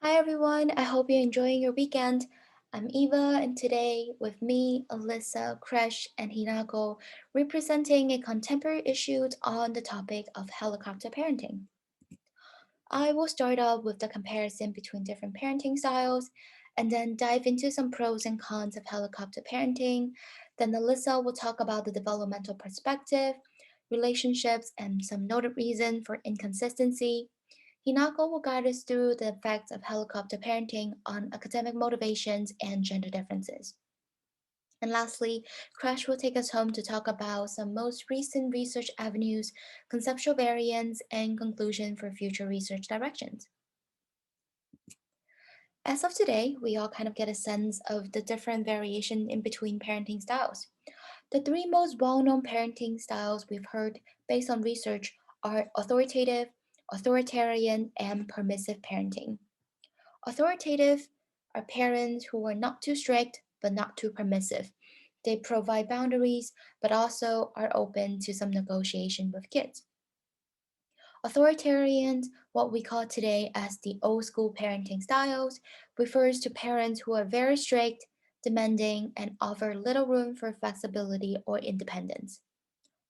Hi everyone, I hope you're enjoying your weekend. I'm Eva, and today with me, Alyssa, Kresh, and Hinako, representing a contemporary issue on the topic of helicopter parenting. I will start off with the comparison between different parenting styles and then dive into some pros and cons of helicopter parenting. Then Alyssa will talk about the developmental perspective, relationships, and some noted reason for inconsistency. Hinako will guide us through the effects of helicopter parenting on academic motivations and gender differences. And lastly, Crash will take us home to talk about some most recent research avenues, conceptual variants, and conclusion for future research directions. As of today, we all kind of get a sense of the different variation in between parenting styles. The three most well-known parenting styles we've heard based on research are authoritative, authoritarian, and permissive parenting. Authoritative are parents who are not too strict but not too permissive. They provide boundaries but also are open to some negotiation with kids. Authoritarians, what we call today as the old school parenting styles, refers to parents who are very strict, demanding, and offer little room for flexibility or independence.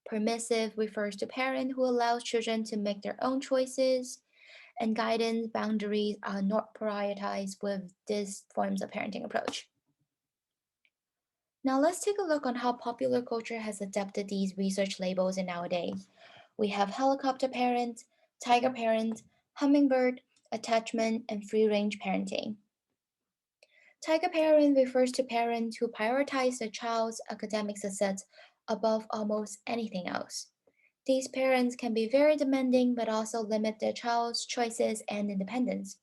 Permissive refers to parents who allow children to make their own choices, and guidance boundaries are not prioritized with these forms of parenting approach. Now let's take a look on how popular culture has adapted these research labels in nowadays. We have helicopter parent, tiger parent, hummingbird, attachment, and free-range parenting. Tiger parent refers to parents who prioritize their child's academic success above almost anything else. These parents can be very demanding but also limit their child's choices and independence.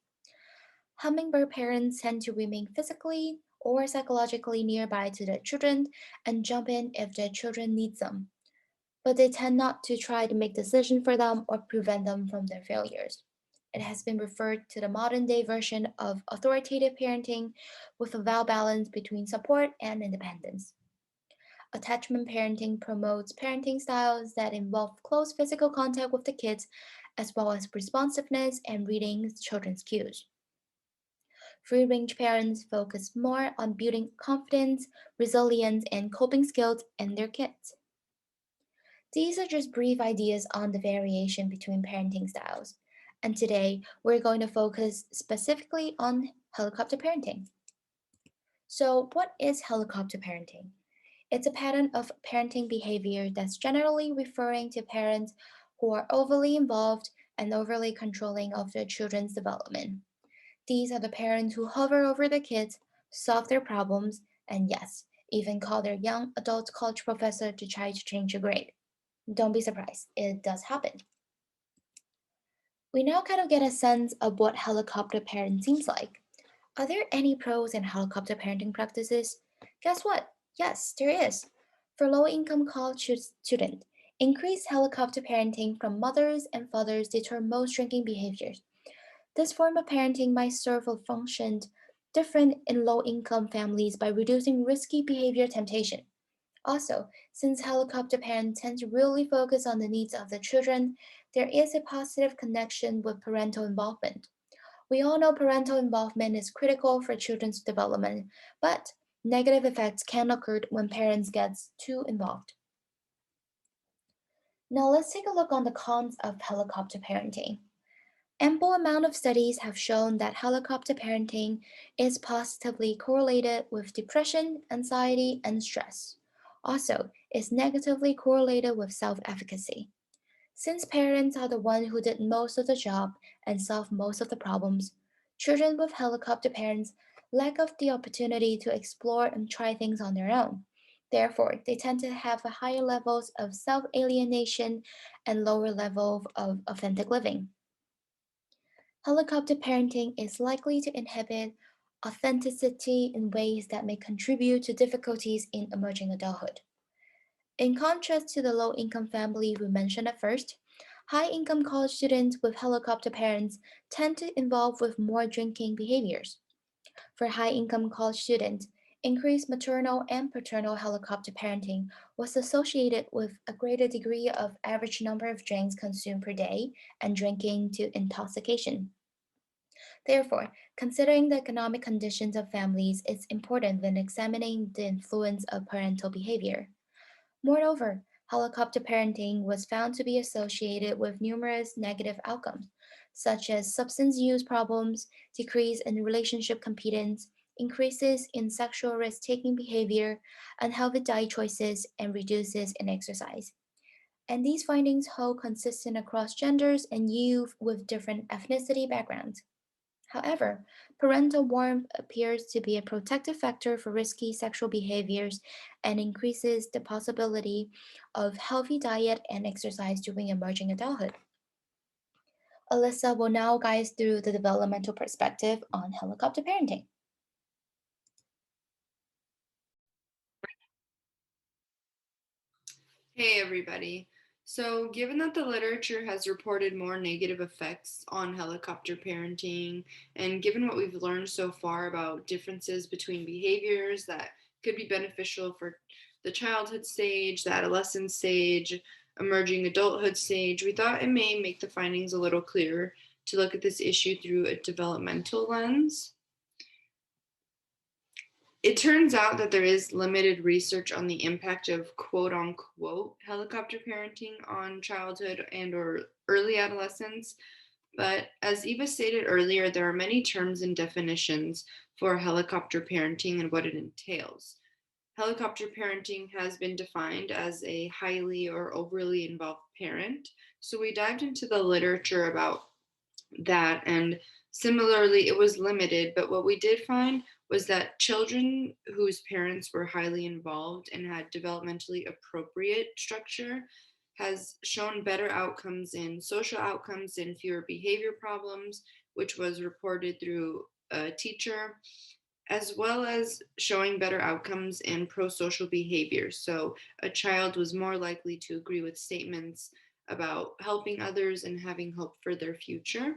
Hummingbird parents tend to remain physically or psychologically nearby to their children and jump in if their children need them, but they tend not to try to make decisions for them or prevent them from their failures. It has been referred to the modern day version of authoritative parenting with a well balance between support and independence. Attachment parenting promotes parenting styles that involve close physical contact with the kids, as well as responsiveness and reading children's cues. Free range parents focus more on building confidence, resilience, and coping skills in their kids. These are just brief ideas on the variation between parenting styles. And today, we're going to focus specifically on helicopter parenting. So, what is helicopter parenting? It's a pattern of parenting behavior that's generally referring to parents who are overly involved and overly controlling of their children's development. These are the parents who hover over their kids, solve their problems, and yes, even call their young adult college professor to try to change a grade. Don't be surprised, it does happen. We now kind of get a sense of what helicopter parent seems like. Are there any pros in helicopter parenting practices? Guess what? Yes, there is. For low-income college students, increased helicopter parenting from mothers and fathers deter most drinking behaviors. This form of parenting might serve a function different in low-income families by reducing risky behavior temptation. Also, since helicopter parents tend to really focus on the needs of the children, there is a positive connection with parental involvement. We all know parental involvement is critical for children's development, but negative effects can occur when parents get too involved. Now let's take a look on the cons of helicopter parenting. Ample amount of studies have shown that helicopter parenting is positively correlated with depression, anxiety, and stress. Also, is negatively correlated with self-efficacy. Since parents are the one who did most of the job and solved most of the problems, children with helicopter parents lack of the opportunity to explore and try things on their own. Therefore, they tend to have a higher levels of self-alienation and lower level of authentic living. Helicopter parenting is likely to inhibit authenticity in ways that may contribute to difficulties in emerging adulthood. In contrast to the low income family we mentioned at first, high income college students with helicopter parents tend to involve with more drinking behaviors. For high income college students, increased maternal and paternal helicopter parenting was associated with a greater degree of average number of drinks consumed per day and drinking to intoxication. Therefore, considering the economic conditions of families is important when examining the influence of parental behavior. Moreover, helicopter parenting was found to be associated with numerous negative outcomes, such as substance use problems, decrease in relationship competence, increases in sexual risk taking behavior, unhealthy diet choices, and reduces in exercise. And these findings hold consistent across genders and youth with different ethnicity backgrounds. However, parental warmth appears to be a protective factor for risky sexual behaviors and increases the possibility of healthy diet and exercise during emerging adulthood. Alyssa will now guide us through the developmental perspective on helicopter parenting. Hey everybody. So, given that the literature has reported more negative effects on helicopter parenting, and given what we've learned so far about differences between behaviors that could be beneficial for the childhood stage, the adolescent stage, emerging adulthood stage, we thought it may make the findings a little clearer to look at this issue through a developmental lens. It turns out that there is limited research on the impact of quote unquote helicopter parenting on childhood and or early adolescence, but as Eva stated earlier, there are many terms and definitions for helicopter parenting and what it entails. Helicopter parenting has been defined as a highly or overly involved parent. So we dived into the literature about that. And similarly, it was limited, but what we did find was that children whose parents were highly involved and had developmentally appropriate structure has shown better outcomes in social outcomes and fewer behavior problems, which was reported through a teacher, as well as showing better outcomes in pro-social behavior. So a child was more likely to agree with statements about helping others and having hope for their future.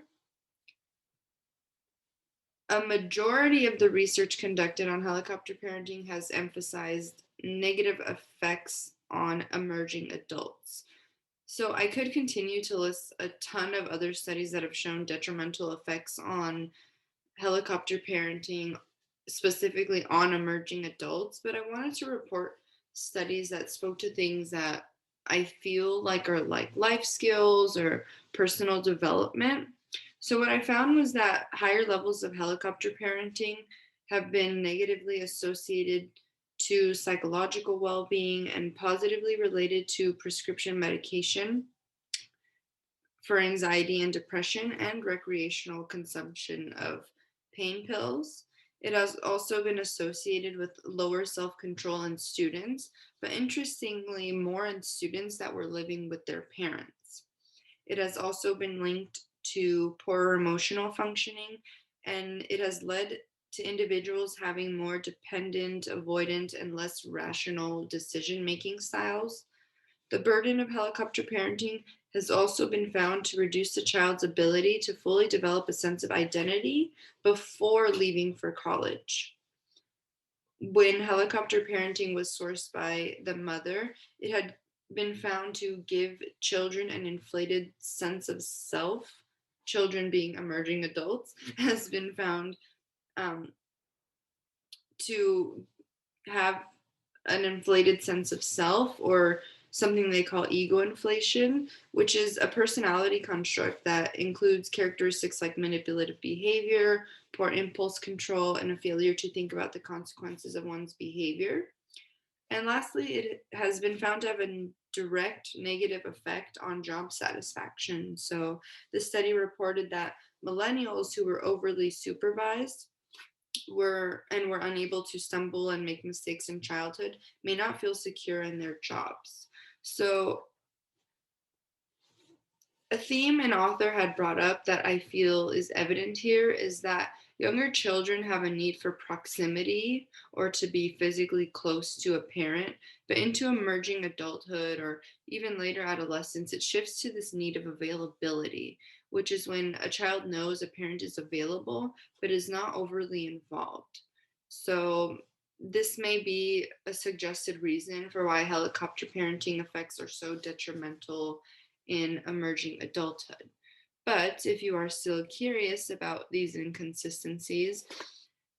A majority of the research conducted on helicopter parenting has emphasized negative effects on emerging adults. So I could continue to list a ton of other studies that have shown detrimental effects on helicopter parenting, specifically on emerging adults, but I wanted to report studies that spoke to things that I feel like are like life skills or personal development. So, what I found was that higher levels of helicopter parenting have been negatively associated to psychological well being and positively related to prescription medication for anxiety and depression and recreational consumption of pain pills. It has also been associated with lower self control in students, but interestingly, more in students that were living with their parents. It has also been linked to poorer emotional functioning, and it has led to individuals having more dependent, avoidant, and less rational decision making styles. The burden of helicopter parenting has also been found to reduce the child's ability to fully develop a sense of identity before leaving for college. When helicopter parenting was sourced by the mother, it had been found to give children an inflated sense of self. Children being emerging adults has been found um, to have an inflated sense of self, or something they call ego inflation, which is a personality construct that includes characteristics like manipulative behavior, poor impulse control, and a failure to think about the consequences of one's behavior. And lastly, it has been found to have a direct negative effect on job satisfaction. So the study reported that millennials who were overly supervised were unable to stumble and make mistakes in childhood may not feel secure in their jobs. So a theme an author had brought up that I feel is evident here is that younger children have a need for proximity or to be physically close to a parent, but into emerging adulthood or even later adolescence, it shifts to this need of availability, which is when a child knows a parent is available but is not overly involved. So, this may be a suggested reason for why helicopter parenting effects are so detrimental in emerging adulthood. But if you are still curious about these inconsistencies,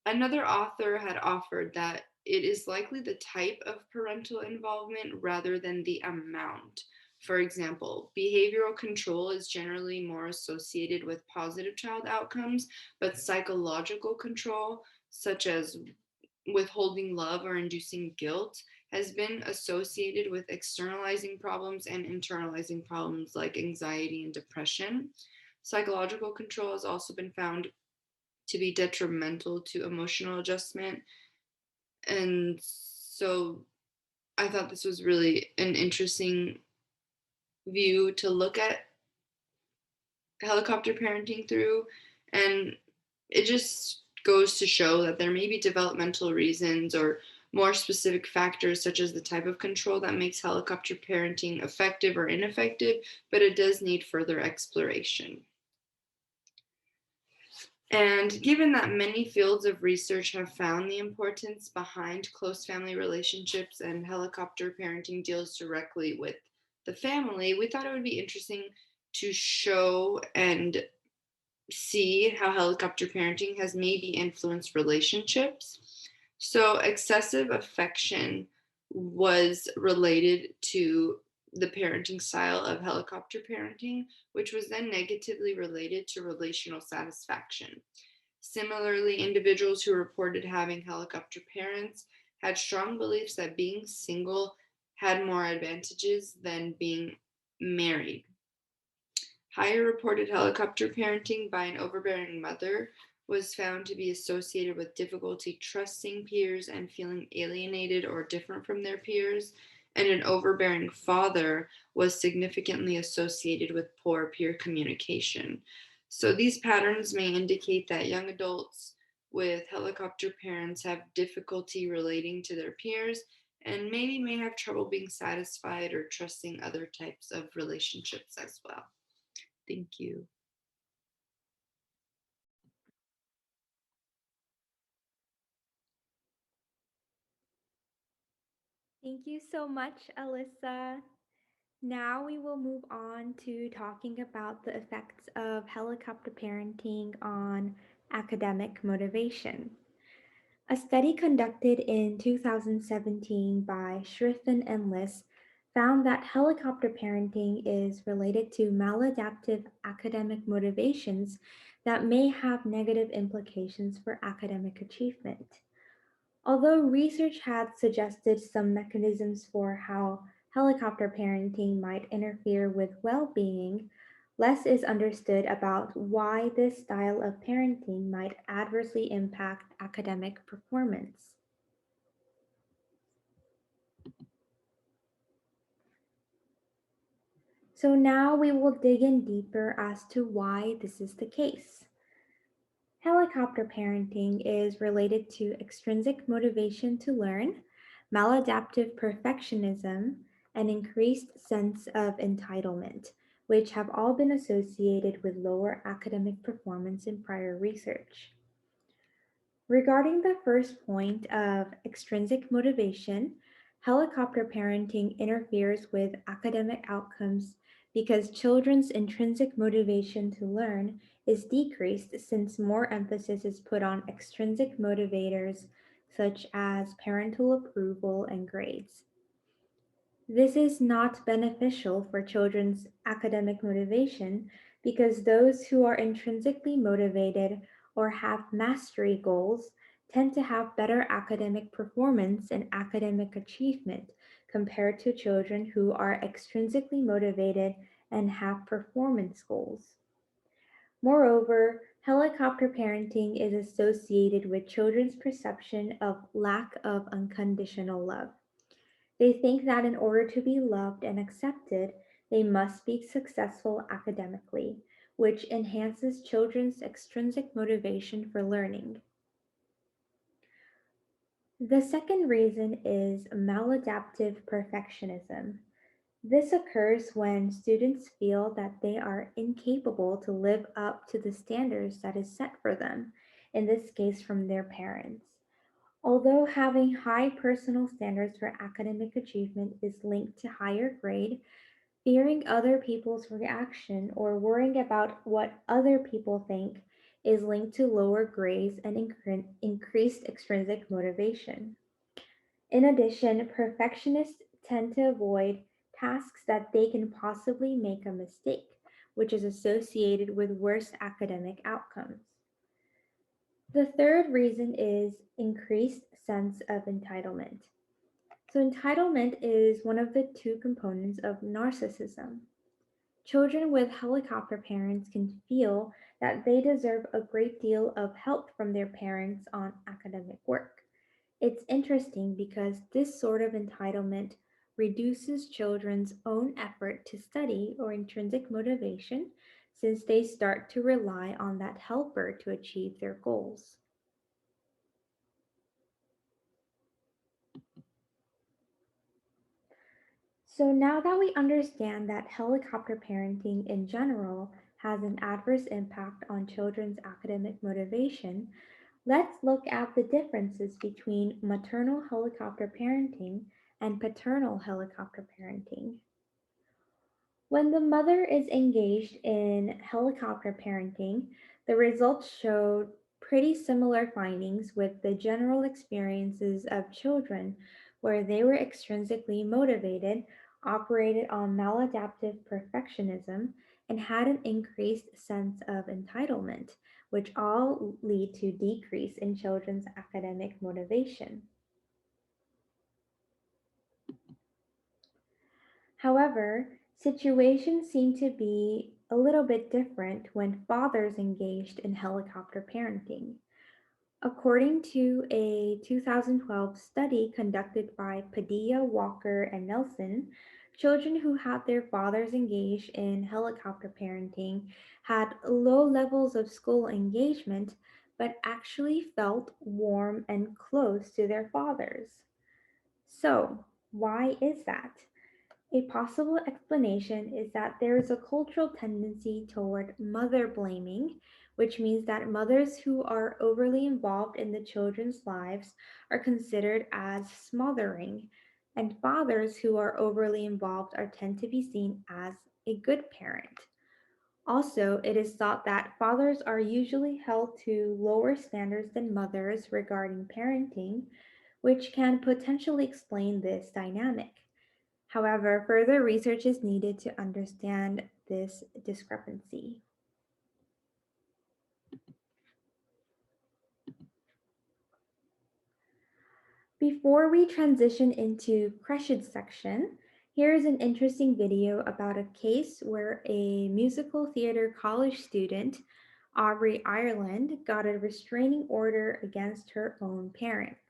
another author had offered that it is likely the type of parental involvement rather than the amount. For example, behavioral control is generally more associated with positive child outcomes, but psychological control, such as withholding love or inducing guilt, has been associated with externalizing problems and internalizing problems like anxiety and depression. Psychological control has also been found to be detrimental to emotional adjustment. And so I thought this was really an interesting view to look at helicopter parenting through. And it just goes to show that there may be developmental reasons or more specific factors, such as the type of control, that makes helicopter parenting effective or ineffective, but it does need further exploration. And given that many fields of research have found the importance behind close family relationships and helicopter parenting deals directly with the family, we thought it would be interesting to show and see how helicopter parenting has maybe influenced relationships. So, excessive affection was related to the parenting style of helicopter parenting, which was then negatively related to relational satisfaction. Similarly, individuals who reported having helicopter parents had strong beliefs that being single had more advantages than being married. Higher reported helicopter parenting by an overbearing mother was found to be associated with difficulty trusting peers and feeling alienated or different from their peers, and an overbearing father was significantly associated with poor peer communication. So these patterns may indicate that young adults with helicopter parents have difficulty relating to their peers and maybe may have trouble being satisfied or trusting other types of relationships as well. Thank you. Thank you so much, Alyssa. Now we will move on to talking about the effects of helicopter parenting on academic motivation. A study conducted in 2017 by Schriffen and Liss found that helicopter parenting is related to maladaptive academic motivations that may have negative implications for academic achievement. Although research had suggested some mechanisms for how helicopter parenting might interfere with well being, less is understood about why this style of parenting might adversely impact academic performance. So, now we will dig in deeper as to why this is the case. Helicopter parenting is related to extrinsic motivation to learn, maladaptive perfectionism, and increased sense of entitlement, which have all been associated with lower academic performance in prior research. Regarding the first point of extrinsic motivation, helicopter parenting interferes with academic outcomes because children's intrinsic motivation to learn is decreased since more emphasis is put on extrinsic motivators such as parental approval and grades. This is not beneficial for children's academic motivation because those who are intrinsically motivated or have mastery goals tend to have better academic performance and academic achievement compared to children who are extrinsically motivated and have performance goals. Moreover, helicopter parenting is associated with children's perception of lack of unconditional love. They think that in order to be loved and accepted, they must be successful academically, which enhances children's extrinsic motivation for learning. The second reason is maladaptive perfectionism. This occurs when students feel that they are incapable to live up to the standards that is set for them, in this case from their parents. Although having high personal standards for academic achievement is linked to higher grade, Fearing other people's reaction or worrying about what other people think is linked to lower grades and increased extrinsic motivation. In addition, perfectionists tend to avoid tasks that they can possibly make a mistake, which is associated with worse academic outcomes. The third reason is increased sense of entitlement. So, entitlement is one of the two components of narcissism. Children with helicopter parents can feel that they deserve a great deal of help from their parents on academic work. It's interesting because this sort of entitlement reduces children's own effort to study or intrinsic motivation since they start to rely on that helper to achieve their goals. So now that we understand that helicopter parenting in general has an adverse impact on children's academic motivation, let's look at the differences between maternal helicopter parenting and paternal helicopter parenting. When the mother is engaged in helicopter parenting, the results showed pretty similar findings with the general experiences of children where they were extrinsically motivated, operated on maladaptive perfectionism, and had an increased sense of entitlement, which all lead to decrease in children's academic motivation. However, situations seem to be a little bit different when fathers engaged in helicopter parenting. According to a 2012 study conducted by Padilla, Walker, and Nelson, children who had their fathers engaged in helicopter parenting had low levels of school engagement but actually felt warm and close to their fathers. So, why is that? A possible explanation is that there is a cultural tendency toward mother blaming, which means that mothers who are overly involved in the children's lives are considered as smothering, and fathers who are overly involved are tend to be seen as a good parent. Also, it is thought that fathers are usually held to lower standards than mothers regarding parenting, which can potentially explain this dynamic. However, further research is needed to understand this discrepancy. Before we transition into Creshid's section, here is an interesting video about a case where a musical theater college student, Aubrey Ireland, got a restraining order against her own parents.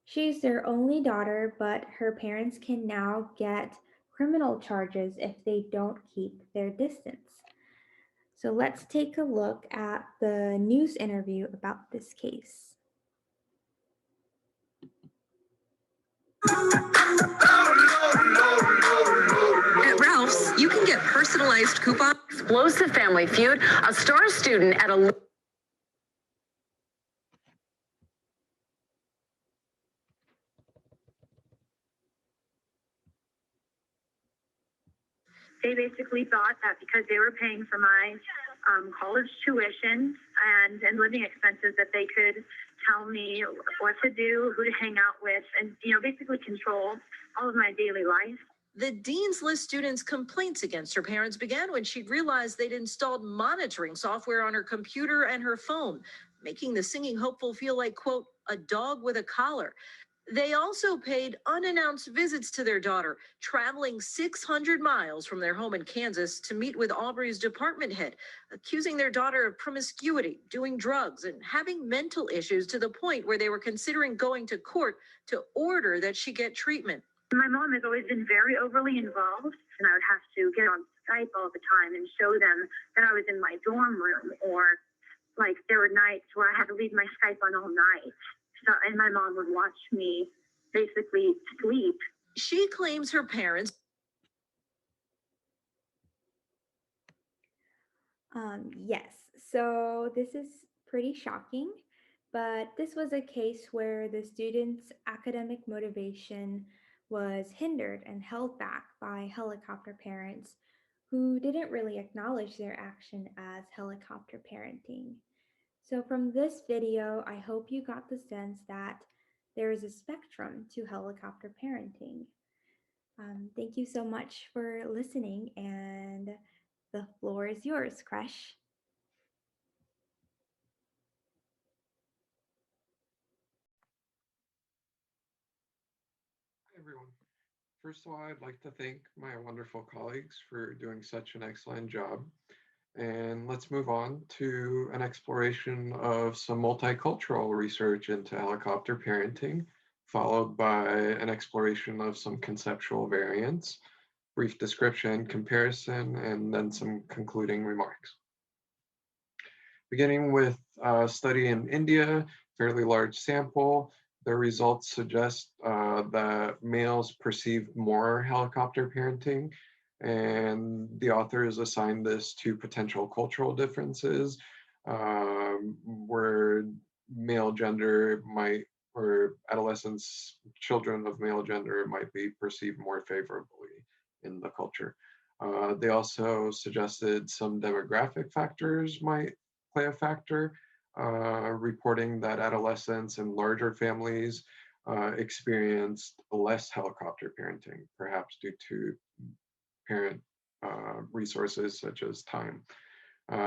She's their only daughter, but her parents can now get criminal charges if they don't keep their distance. So let's take a look at the news interview about this case. At Ralph's, you can get personalized coupons. Explosive Family Feud, a star student at a They basically thought that because they were paying for my college tuition and living expenses that they could tell me what to do, who to hang out with, and basically control all of my daily life. The Dean's List student's complaints against her parents began when she realized they'd installed monitoring software on her computer and her phone, making the singing hopeful feel like, quote, a dog with a collar. They also paid unannounced visits to their daughter, traveling 600 miles from their home in Kansas to meet with Aubrey's department head, accusing their daughter of promiscuity, doing drugs, and having mental issues to the point where they were considering going to court to order that she get treatment. My mom has always been very overly involved, and I would have to get on Skype all the time and show them that I was in my dorm room, or like there were nights where I had to leave my Skype on all night. So, and my mom would watch me basically sleep. She claims her parents. Yes, so this is pretty shocking, but this was a case where the student's academic motivation was hindered and held back by helicopter parents who didn't really acknowledge their action as helicopter parenting. So, from this video, I hope you got the sense that there is a spectrum to helicopter parenting. Thank you so much for listening, and the floor is yours, Crush. Hi, everyone. First of all, I'd like to thank my wonderful colleagues for doing such an excellent job. And let's move on to an exploration of some multicultural research into helicopter parenting, followed by an exploration of some conceptual variants, brief description, comparison, and then some concluding remarks. Beginning with a study in India, fairly large sample, the results suggest that males perceive more helicopter parenting, and the authors assigned this to potential cultural differences, where male gender might, or adolescents, children of male gender might be perceived more favorably in the culture. They also suggested some demographic factors might play a factor, reporting that adolescents and larger families experienced less helicopter parenting, perhaps due to parent resources such as time.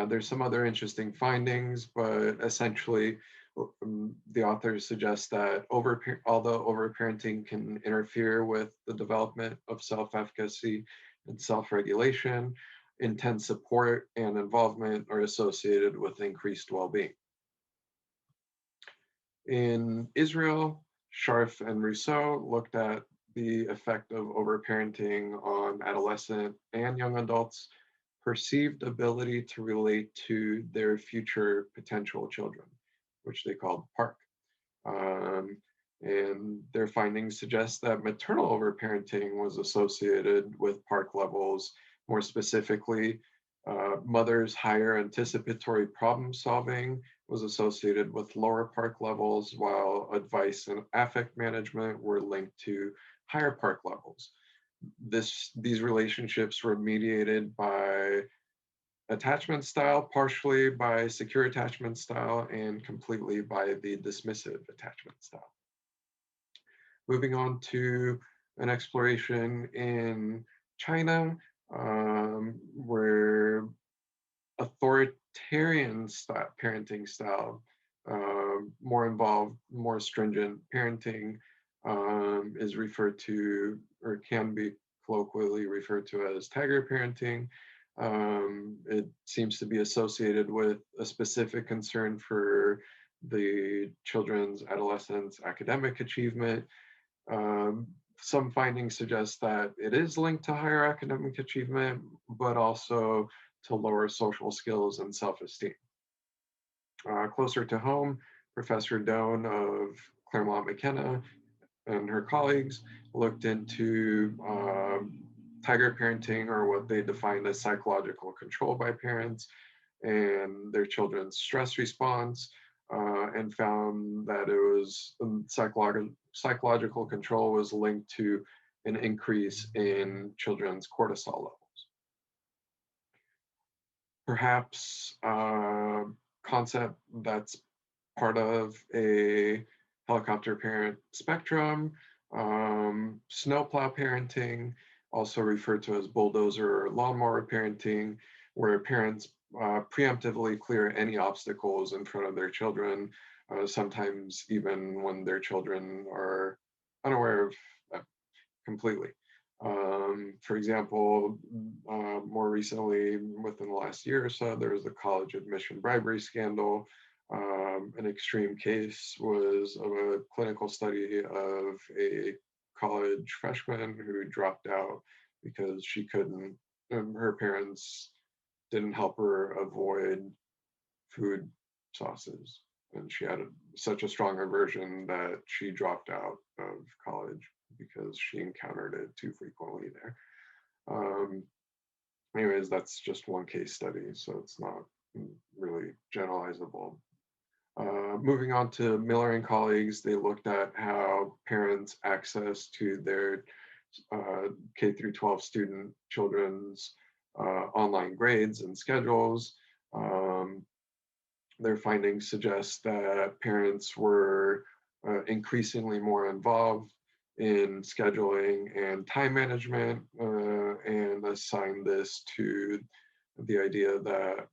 There's some other interesting findings, but essentially the authors suggest that although overparenting can interfere with the development of self-efficacy and self-regulation, intense support and involvement are associated with increased well-being. In Israel, Scharf and Rousseau looked at the effect of overparenting on adolescent and young adults' perceived ability to relate to their future potential children, which they called PARC. And their findings suggest that maternal overparenting was associated with PARC levels. More specifically, mothers' higher anticipatory problem solving was associated with lower PARC levels, while advice and affect management were linked to higher PARC levels. These relationships were mediated by attachment style, partially by secure attachment style, and completely by the dismissive attachment style. Moving on to an exploration in China, where authoritarian parenting style, more involved, more stringent parenting, is referred to, or can be colloquially referred to as tiger parenting. It seems to be associated with a specific concern for the children's, adolescents' academic achievement. Some findings suggest that it is linked to higher academic achievement, but also to lower social skills and self-esteem. Closer to home, Professor Doan of Claremont McKenna and her colleagues looked into tiger parenting, or what they defined as psychological control by parents, and their children's stress response, and found that it was psychological control was linked to an increase in children's cortisol levels. Perhaps a concept that's part of a helicopter parent spectrum, snowplow parenting, also referred to as bulldozer or lawnmower parenting, where parents preemptively clear any obstacles in front of their children, sometimes even when their children are unaware of that completely. For example, more recently, within the last year or so, there was the college admission bribery scandal. An extreme case was of a clinical study of a college freshman who dropped out because she couldn't, her parents didn't help her avoid food sauces. And she had such a strong aversion that she dropped out of college because she encountered it too frequently there. Anyways, that's just one case study, so it's not really generalizable. Moving on to Miller and colleagues, they looked at how parents' access to their K through 12 student children's online grades and schedules. Their findings suggest that parents were increasingly more involved in scheduling and time management, and assigned this to the idea that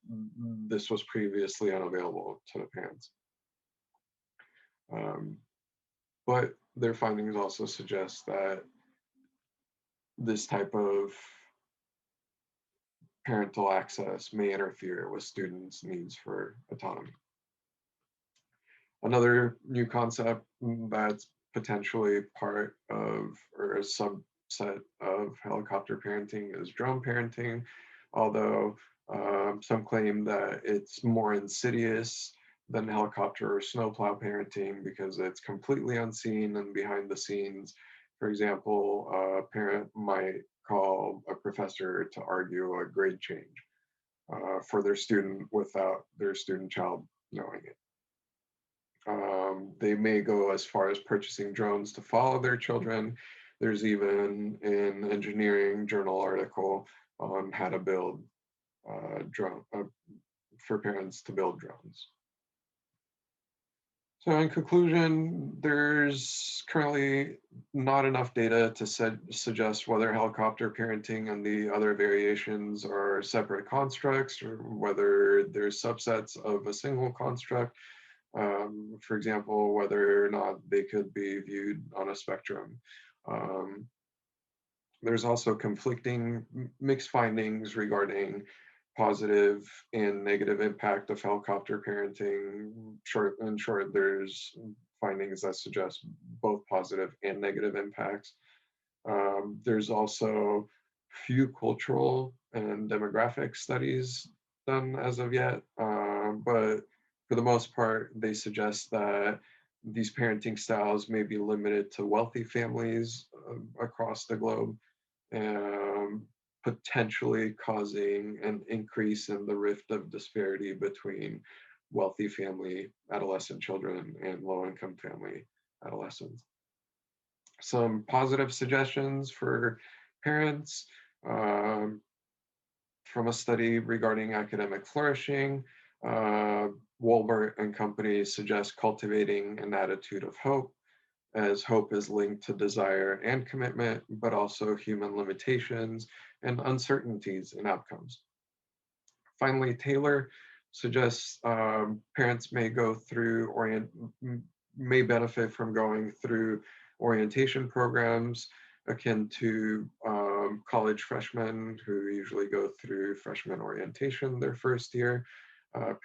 this was previously unavailable to the parents. But their findings also suggest that this type of parental access may interfere with students' needs for autonomy. Another new concept that's potentially part of or a subset of helicopter parenting is drone parenting, although some claim that it's more insidious than helicopter or snowplow parenting because it's completely unseen and behind the scenes. For example, a parent might call a professor to argue a grade change for their student without their student child knowing it. They may go as far as purchasing drones to follow their children. There's even an engineering journal article on how to build drone for parents to build drones. So in conclusion, there's currently not enough data to suggest whether helicopter parenting and the other variations are separate constructs or whether there's subsets of a single construct. For example, whether or not they could be viewed on a spectrum. There's also conflicting mixed findings regarding positive and negative impact of helicopter parenting. In short, there's findings that suggest both positive and negative impacts. There's also few cultural and demographic studies done as of yet, but for the most part, they suggest that these parenting styles may be limited to wealthy families across the globe, potentially causing an increase in the rift of disparity between wealthy family adolescent children and low-income family adolescents. Some positive suggestions for parents from a study regarding academic flourishing. Wolbert and company suggest cultivating an attitude of hope, as hope is linked to desire and commitment, but also human limitations and uncertainties in outcomes. Finally, Taylor suggests parents may benefit from going through orientation programs akin to college freshmen who usually go through freshman orientation their first year.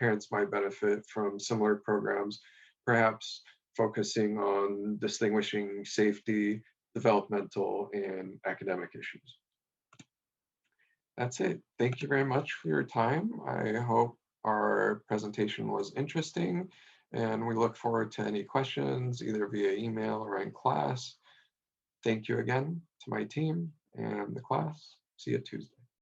Parents might benefit from similar programs, perhaps focusing on distinguishing safety, developmental, and academic issues. That's it. Thank you very much for your time. I hope our presentation was interesting, and we look forward to any questions either via email or in class. Thank you again to my team and the class. See you Tuesday.